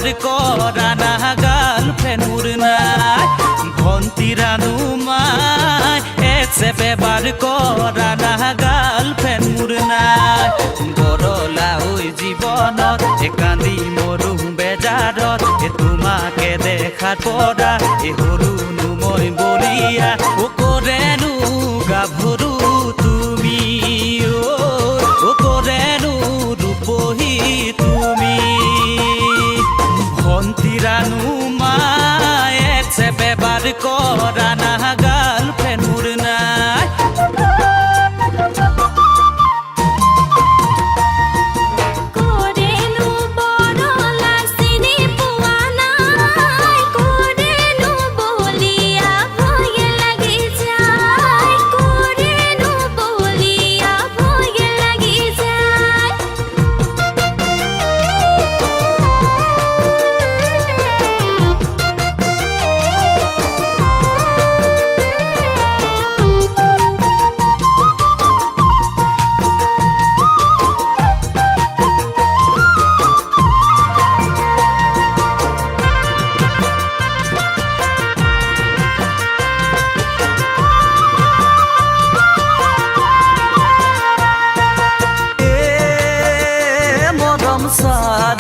বেবাৰ কৰা না গাৰ্লফ্ৰেণ্ড মোৰ নাই ভন্তি ৰানু মাই একছে বেবাৰ কৰা না গাৰ্লফ্ৰেণ্ড মোৰ নাই গৰলা হৈ জীৱনত কান্দি মৰো বেজাৰত তোমাকে দেখাৰ পৰা সৰুনো মই বলিয়া কৰেনো গাভৰু তুমি কৰেনো ৰূপহী তুমি ভন্তি ৰানু মাই একছে বেবাৰ কৰা না গাৰ্লফ্ৰেণ্ড মোৰ নাই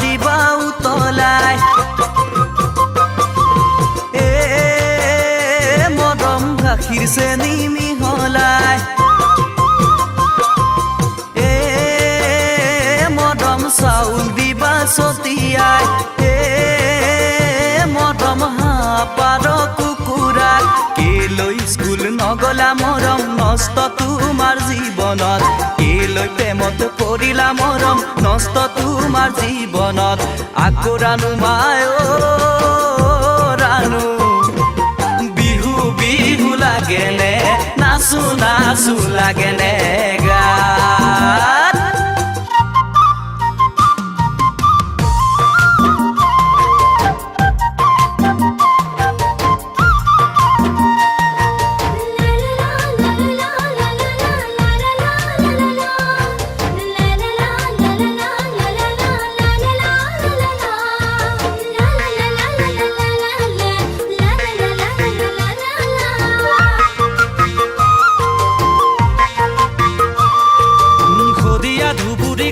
দিবা উতলাই মৰম গাখীৰ চেনি মিহলাই মৰম চাউল দিবা ছটিয়াই মৰম হাঁহ পাৰ কুকুৰা কেলৈ স্কুল নগলা মৰম নষ্ট তোমাৰ জীৱনত কেলৈ প্ৰেমত পৰিলা মৰম নষ্ট তোমাৰ জীৱনত আকৌ ৰানু মায় ৰানু বিহু বিহু লাগেনে নাচো নাচো লাগেনে গাত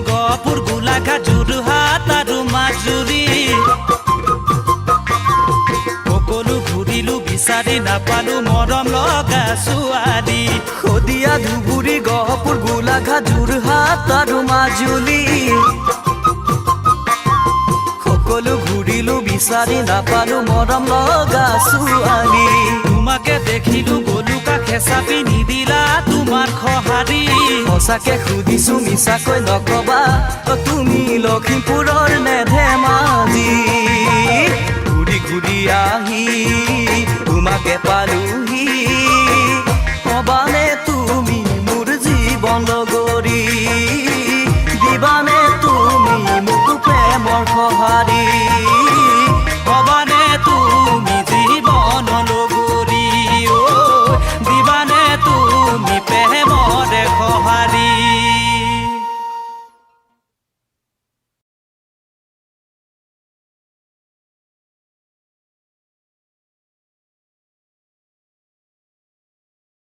গহপুৰ গোলাঘাট যোৰহাট আৰু মাজুলী সকলো ঘূৰিলো বিচাৰি নাপালো মৰম লগা ছোৱালী শদিয়া ধুবুৰী গহপুৰ গোলাঘাট যোৰহাট আৰু মাজুলী সকলো ঘূৰিলো বিচাৰি নাপালো মৰম লগা ছোৱালী তোমাকে দেখিলো গলু কাষে চাপি নিদিলা তোমাৰ সঁহাৰি সঁচাকে সুধিছো মিছাকৈ নকবা তুমি লখিমপুৰৰ নে ধেমাজি ঘূৰি ঘূৰি আহি তোমাকে পালো